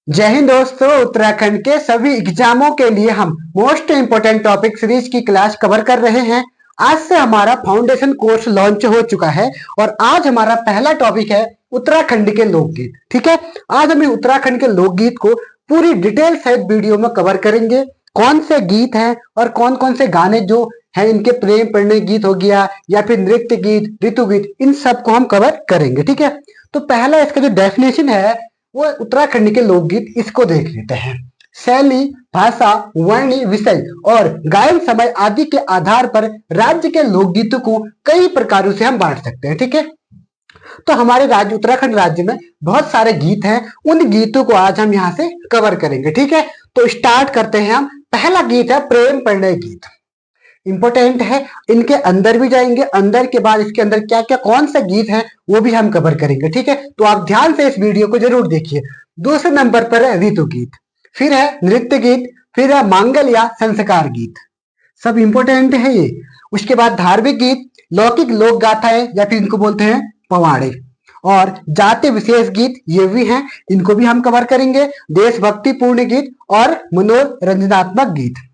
जय हिंद दोस्तों। उत्तराखंड के सभी एग्जामों के लिए हम मोस्ट इंपोर्टेंट टॉपिक सीरीज की क्लास कवर कर रहे हैं। आज से हमारा फाउंडेशन कोर्स लॉन्च हो चुका है और आज हमारा पहला टॉपिक है उत्तराखंड के लोकगीत। ठीक है, आज हम उत्तराखंड के लोकगीत को पूरी डिटेल सहित वीडियो में कवर करेंगे। कौन से गीत हैं और कौन कौन से गाने जो हैं, इनके प्रेम प्रणय गीत हो गया या फिर नृत्य गीत, ऋतु गीत, इन सब को हम कवर करेंगे। ठीक है, तो पहला इसका जो डेफिनेशन है वो उत्तराखंड के लोकगीत, इसको देख लेते हैं। शैली, भाषा, वर्णी, विषय और गायन समय आदि के आधार पर राज्य के लोकगीतों को कई प्रकारों से हम बांट सकते हैं। ठीक है, तो हमारे राज्य उत्तराखंड राज्य में बहुत सारे गीत हैं, उन गीतों को आज हम यहाँ से कवर करेंगे। ठीक है, तो स्टार्ट करते हैं हम। पहला गीत है प्रेम प्रणय गीत। इंपॉर्टेंट है, इनके अंदर भी जाएंगे, अंदर के बाद इसके अंदर क्या क्या कौन सा गीत है वो भी हम कवर करेंगे। ठीक है, तो आप ध्यान से इस वीडियो को जरूर देखिए। दूसरे नंबर पर है ऋतु गीत, फिर है नृत्य गीत, फिर है मांगल या संस्कार गीत, सब इंपॉर्टेंट है ये। उसके बाद धार्मिक गीत, लौकिक लोक गाथाएं या फिर इनको बोलते हैं पवाड़े, और जाति विशेष गीत ये भी हैं, इनको भी हम कवर करेंगे। देशभक्ति पूर्ण गीत और मनोरंजनात्मक गीत,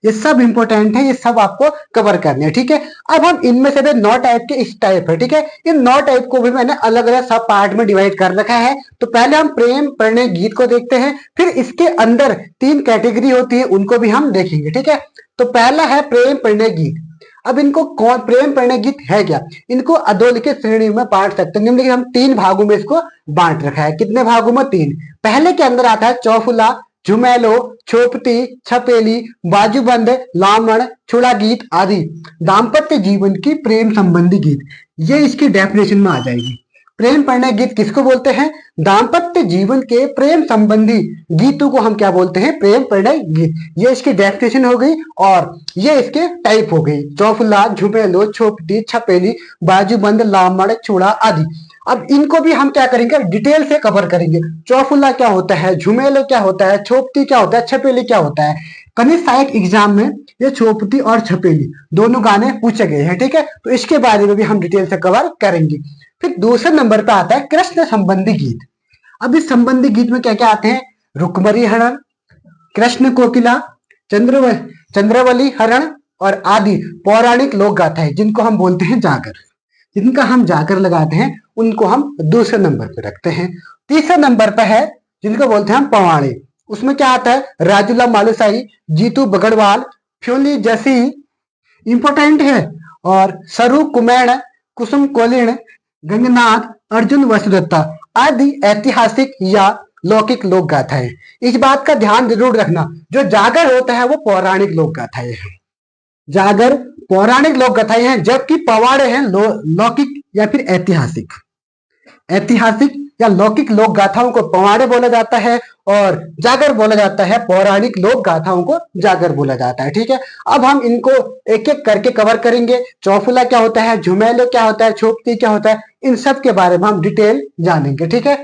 ये सब इंपॉर्टेंट है, ये सब आपको कवर करने हैं। ठीक है, अब हम इनमें से 9 टाइप के इस टाइप है। ठीक है, इन 9 टाइप को भी मैंने अलग अलग सब पार्ट में डिवाइड कर रखा है। तो पहले हम प्रेम प्रणय गीत को देखते हैं, फिर इसके अंदर 3 कैटेगरी होती है, उनको भी हम देखेंगे। ठीक है, तो पहला है प्रेम प्रणय गीत। अब इनको कौन प्रेम प्रणय गीत है क्या, इनको अधोलिखित श्रेणी में बांट सकते हैं। निम्नलिखित हम 3 भागों में इसको बांट रखा है। कितने भागों में? 3। पहले के अंदर आता है चौफुला, झुमेलो, छोपती, छपेली, बाजूबंद, लामण, छुड़ा गीत आदि दाम्पत्य जीवन की प्रेम संबंधी गीत, ये इसकी डेफिनेशन में आ जाएगी। प्रेम प्रणय गीत किसको बोलते हैं? दाम्पत्य जीवन के प्रेम संबंधी गीतों को हम क्या बोलते हैं? प्रेम प्रणय गीत। ये इसकी डेफिनेशन हो गई और ये इसके टाइप हो गई। चौफुला, झुमेलो, छोपटी, छपेली, बाजूबंद, लामड़, छुड़ा आदि। अब इनको भी हम क्या करेंगे? डिटेल से कवर करेंगे। चौफुला क्या होता है, झुमेलो क्या होता है, छोपती क्या होता है, छपेली क्या होता है। कनिष्ठ सहायक एग्जाम में ये छोपती और छपेली दोनों गाने पूछे गए हैं। ठीक है, तो इसके बारे में भी हम डिटेल से कवर करेंगे। फिर दूसरे नंबर पर आता है कृष्ण संबंधी गीत। अब इस संबंधी गीत में क्या क्या आते हैं? रुक्मणी हरण, कृष्ण कोकिला, चंद्रवली हरण और आदि पौराणिक लोक गाथाएं, जिनको हम बोलते हैं जागर, जिनका हम जागर लगाते हैं, उनको हम दूसरे नंबर पर रखते हैं। तीसरे नंबर पर है जिनको बोलते हैं हम पवाड़े। उसमें क्या आता है? राजूला मालूसाई, जीतू बगड़वाल, फ्योली जसी, इंपॉर्टेंट है, और सरू कुमैण, कुसुम कोलिण, गंगनाथ, अर्जुन वसुदत्ता आदि ऐतिहासिक या लौकिक लोक गाथाएं। इस बात का ध्यान जरूर रखना, जो जागर होता है वो पौराणिक लोक गाथाएं हैं। जागर पौराणिक लोक गाथाएं हैं, जबकि पवाड़े हैं लौकिक या फिर ऐतिहासिक। ऐतिहासिक या लौकिक लोक गाथाओं को पवाड़े बोला जाता है और जागर बोला जाता है, पौराणिक लोक गाथाओं को जागर बोला जाता है। ठीक है, अब हम इनको एक एक करके कवर करेंगे। चौफुला क्या होता है, झुमेलो क्या होता है, छोपती क्या होता है, इन सब के बारे में हम डिटेल जानेंगे। ठीक है,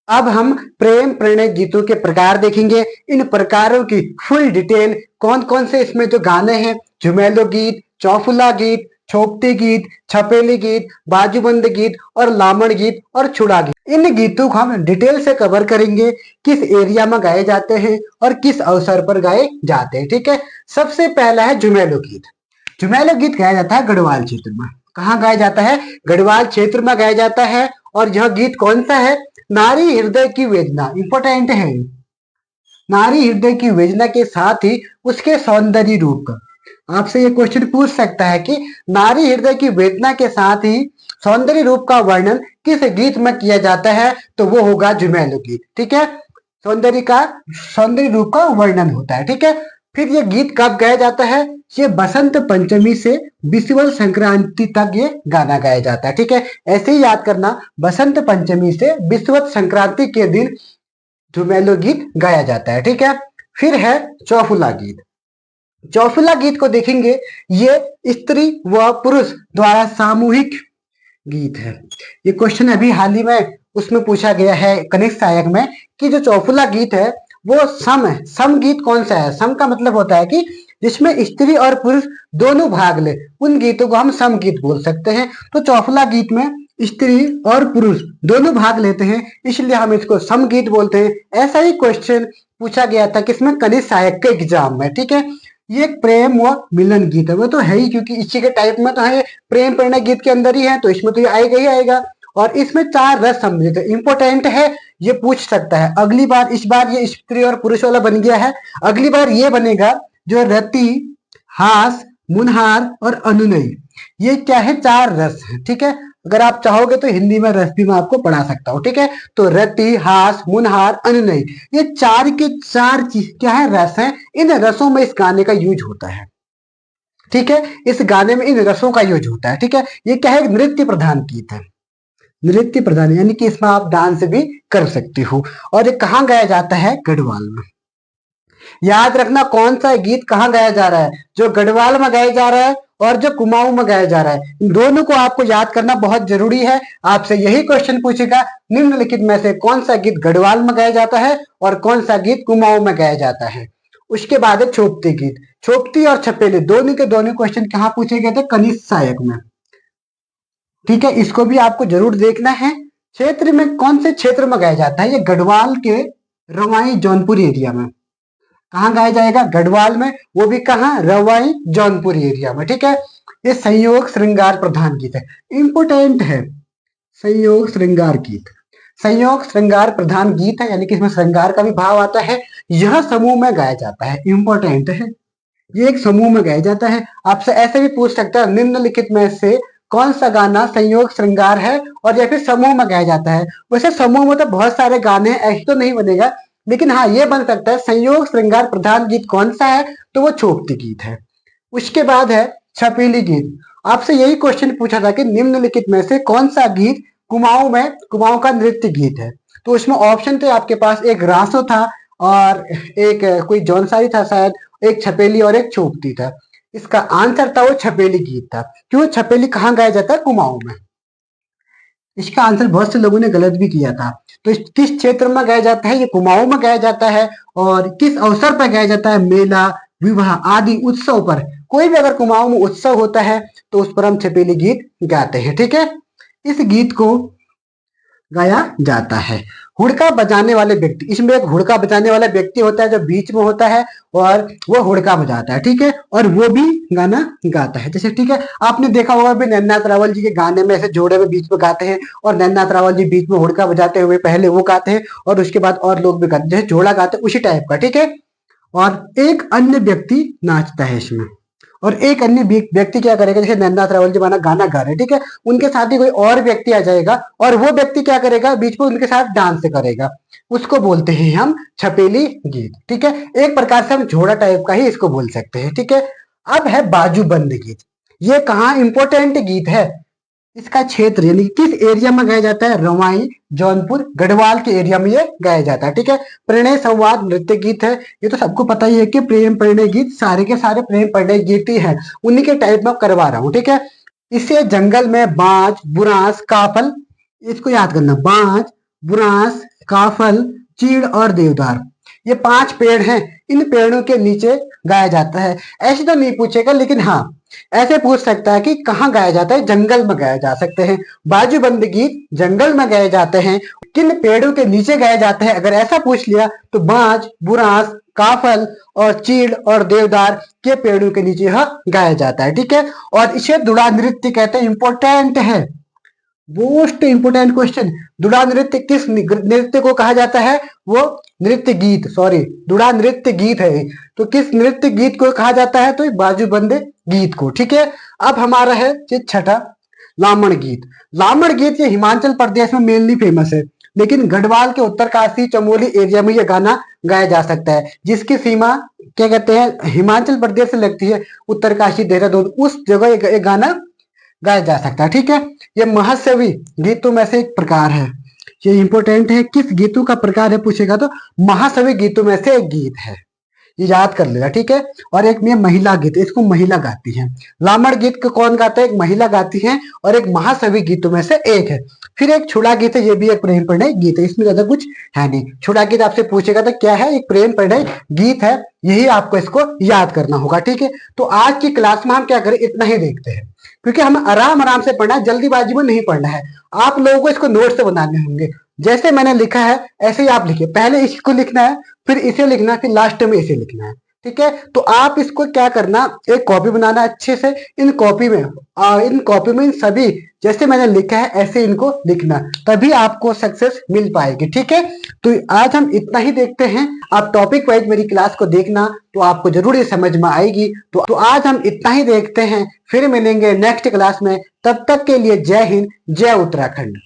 अब हम प्रेम प्रणय गीतों के प्रकार देखेंगे। इन प्रकारों की फुल डिटेल, कौन कौन से इसमें जो गाने हैं, झुमेलो गीत, चौफुला गीत, छोपती गीत, छपेली गीत, बाजूबंद गीत और लामण गीत और छुड़ा गीत, इन गीतों को हम डिटेल से कवर करेंगे। किस एरिया में गाए जाते हैं और किस अवसर पर गाए जाते हैं। ठीक है, सबसे पहला है झुमेलो गीत। झुमेलो गीत गाया जाता है गढ़वाल क्षेत्र में। कहाँ गाया जाता है? गढ़वाल क्षेत्र में गाया जाता है। और यह गीत कौन सा है? नारी हृदय की वेदना, इंपॉर्टेंट है। नारी हृदय की वेदना के साथ ही उसके सौंदर्य रूप का, आपसे ये क्वेश्चन पूछ सकता है कि नारी हृदय की वेदना के साथ ही सौंदर्य रूप का वर्णन किस गीत में किया जाता है? तो वो होगा झुमेलो गीत। ठीक है, सौंदर्य रूप का वर्णन होता है। ठीक है, फिर ये गीत कब गाया जाता है? ये बसंत पंचमी से विषुवत संक्रांति तक ये गाना गाया जाता है। ठीक है, ऐसे ही याद करना, बसंत पंचमी से विषुवत संक्रांति के दिन झुमेलो गीत गाया जाता है। ठीक है, फिर है चौफुला गीत। चौफुला गीत को देखेंगे, ये स्त्री व पुरुष द्वारा सामूहिक गीत है। ये क्वेश्चन अभी हाल ही में उसमें पूछा गया है कनिष्ठ सहायक में कि जो चौफुला गीत है वो सम है। सम गीत कौन सा है? सम का मतलब होता है कि जिसमें स्त्री और पुरुष दोनों भाग ले, उन गीतों को हम सम गीत बोल सकते हैं। तो चौफुला गीत में स्त्री और पुरुष दोनों भाग लेते हैं, इसलिए हम इसको समगीत बोलते हैं। ऐसा ही क्वेश्चन पूछा गया था किसमें, कनिष्ठ सहायक के एग्जाम में। ठीक है, ये एक प्रेम व मिलन गीत है, वो तो है ही क्योंकि इसी के टाइप में तो है, प्रेम परिणय गीत के अंदर ही है, तो इसमें तो ये आएगा ही आएगा। और इसमें 4 रस सम्मिलित है, इंपॉर्टेंट है, ये पूछ सकता है अगली बार। इस बार ये स्त्री और पुरुष वाला बन गया है, अगली बार ये बनेगा जो रति, हास, मुनहार और अनुनय, ये क्या है, 4 रस है। ठीक है, अगर आप चाहोगे तो हिंदी में रस भी मैं आपको पढ़ा सकता हूँ। ठीक है, तो रति, हास, मुनहार, अनुनय, ये 4 के 4 चीज क्या है, रस है। इन रसों में इस गाने का यूज होता है। ठीक है, इस गाने में इन रसों का यूज होता है। ठीक है, ये क्या है, नृत्य प्रधान गीत है, नृत्य प्रधान, यानी कि इसमें आप डांस भी कर सकते हो। और ये कहाँ गाया जाता है, गढ़वाल में। याद रखना कौन सा गीत कहाँ गाया जा रहा है, जो गढ़वाल में गाया जा रहा है और जो कुमाऊं में गाया जा रहा है, इन दोनों को आपको याद करना बहुत जरूरी है। आपसे यही क्वेश्चन पूछेगा, निम्नलिखित में से कौन सा गीत गढ़वाल में गाया जाता है और कौन सा गीत कुमाऊं में गाया जाता है। उसके बाद है छोपती गीत। छोपती और छपेली दोनों के दोनों क्वेश्चन कहाँ पूछे गए थे, कनिष्ठ सहायक में। ठीक है, इसको भी आपको जरूर देखना है। क्षेत्र में कौन से क्षेत्र में गाया जाता है, ये गढ़वाल के रवाई जौनपुर एरिया में। कहाँ गाया जाएगा, गढ़वाल में, वो भी कहाँ, रवाई जौनपुर एरिया में। ठीक है, ये संयोग श्रृंगार प्रधान गीत है, इंपोर्टेंट है, संयोग श्रृंगार गीत। संयोग श्रृंगार प्रधान गीत है, यानी कि इसमें श्रृंगार का भी भाव आता है। यह समूह में गाया जाता है, इंपोर्टेंट है, ये एक समूह में गाया जाता है। आपसे ऐसे भी पूछ सकता है, निम्नलिखित में से कौन सा गाना संयोग श्रृंगार है और या फिर समूह में गाया जाता है। वैसे समूह में तो बहुत सारे गाने हैं, ऐसे तो नहीं बनेगा, लेकिन हाँ ये बन सकता है संयोग श्रृंगार प्रधान गीत कौन सा है, तो वो छोपती गीत है। उसके बाद है छपीली गीत। आपसे यही क्वेश्चन पूछा था कि निम्नलिखित में से कौन सा गीत कुमाऊं में, कुमाऊं का नृत्य गीत है। तो उसमें ऑप्शन थे आपके पास, एक रासो था और एक कोई जौनसारी था शायद, एक छपेली और एक छोपती था। इसका आंसर था वो छपेली गीत था। क्यों, छपेली कहाँ गाया जाता है, कुमाऊं में। इसका आंसर बहुत से लोगों ने गलत भी किया था। तो किस क्षेत्र में गाया जाता है, ये कुमाऊं में गाया जाता है। और किस अवसर पर गाया जाता है, मेला, विवाह आदि उत्सव पर। कोई भी अगर कुमाऊं में उत्सव होता है तो उस पर हम छपेली गीत गाते हैं। ठीक है, इस गीत को गाया जाता है। हुड़का बजाने वाले व्यक्ति, इसमें एक हुड़का बजाने वाला व्यक्ति होता है जो बीच में होता है और वो हुड़का बजाता है। ठीक है, और वो भी गाना गाता है। जैसे ठीक है, आपने देखा होगा भी नैननाथ रावल जी के गाने में ऐसे जोड़े में बीच में गाते हैं और नैननाथ रावल जी बीच में हुड़का बजाते हुए पहले वो गाते हैं और उसके बाद और लोग भी गाते हैं, जैसे जोड़ा गाते हैं उसी टाइप का। ठीक है, और एक अन्य व्यक्ति नाचता है इसमें, और एक अन्य व्यक्ति क्या करेगा, जैसे नैननाथ रावल जी माना गाना गा रहे हैं, ठीक है, उनके साथ ही कोई और व्यक्ति आ जाएगा और वो व्यक्ति क्या करेगा, बीच में उनके साथ डांस करेगा। उसको बोलते हैं हम छपेली गीत। ठीक है, एक प्रकार से हम झोड़ा टाइप का ही इसको बोल सकते हैं। ठीक है, अब है बाजूबंद गीत। ये कहाँ इंपॉर्टेंट गीत है, इसका क्षेत्र यानी किस एरिया में गाया जाता है, रवाई जौनपुर गढ़वाल के एरिया में ये गाया जाता है। ठीक है, प्रणय संवाद नृत्य गीत है। ये तो सबको पता ही है कि प्रेम परिणय गीत सारे के सारे प्रेम परिणय गीत ही है, उन्हीं के टाइप में करवा रहा हूँ। ठीक है, इससे जंगल में बांज, बुरांस, काफल, इसको याद करना, बांज, बुरांस, काफल, चीड़ और देवदार, ये 5 पेड़ हैं। इन पेड़ों के नीचे गाया जाता है। ऐसे तो नहीं पूछेगा, लेकिन हाँ ऐसे पूछ सकता है कि कहाँ गाया जाता है, जंगल में गाया जा सकते हैं। बाजूबंद गीत जंगल में गाए जाते हैं, किन पेड़ों के नीचे गाए जाते हैं, अगर ऐसा पूछ लिया तो बांज, बुरांस, काफल और चीड़ और देवदार के पेड़ों के नीचे यह गाया जाता है। ठीक है, और इसे दुड़ा नृत्य कहते हैं, इंपॉर्टेंट है, मोस्ट इंपोर्टेंट क्वेश्चन। दुड़ा नृत्य किस नृत्य को कहा जाता है, वो नृत्य गीत, सॉरी दुड़ा नृत्य गीत है, तो किस नृत्य गीत को कहा जाता है, तो बाजूबंद गीत को। ठीक है, अब हमारा है छठा लामण गीत। लामण गीत ये हिमाचल प्रदेश में मेनली फेमस है, लेकिन गढ़वाल के उत्तरकाशी चमोली एरिया में ये गाना गाया जा सकता है, जिसकी सीमा क्या कहते हैं, हिमाचल प्रदेश से लगती है, उत्तरकाशी देहरादून, उस जगह ये गाना गाया जा सकता है। ठीक है, ये महासवी गीतों में से एक प्रकार है, ये इंपॉर्टेंट है, किस गीतों का प्रकार है पूछेगा तो महासवी गीतों में से एक गीत है, ये याद कर लेगा। ठीक है, और एक में महिला गीत, इसको महिला गाती है। लामड़ गीत को कौन गाता है, एक महिला गाती है और एक महासवी गीतों में से एक है। फिर एक छुड़ा गीत है, ये भी एक प्रेम परिणय गीत है, इसमें ज्यादा कुछ है नहीं। छुड़ा गीत आपसे पूछेगा तो क्या है, एक प्रेम परिणय गीत है, यही आपको इसको याद करना होगा। ठीक है, तो आज की क्लास में हम क्या करें, इतना ही देखते हैं। क्योंकि हमें आराम आराम से पढ़ना है, जल्दीबाजी में नहीं पढ़ना है। आप लोगों को इसको नोट से बनाने होंगे। जैसे मैंने लिखा है ऐसे ही आप लिखिए। पहले इसको लिखना है, फिर इसे लिखना है, फिर लास्ट में इसे लिखना है। ठीक है, तो आप इसको क्या करना, एक कॉपी बनाना अच्छे से। इन कॉपी में इन सभी जैसे मैंने लिखा है ऐसे इनको लिखना, तभी आपको सक्सेस मिल पाएगी। ठीक है, तो आज हम इतना ही देखते हैं। आप टॉपिक वाइज मेरी क्लास को देखना, तो आपको जरूर ये समझ में आएगी। तो आज हम इतना ही देखते हैं, फिर मिलेंगे नेक्स्ट क्लास में। तब तक के लिए जय हिंद, जय उत्तराखंड।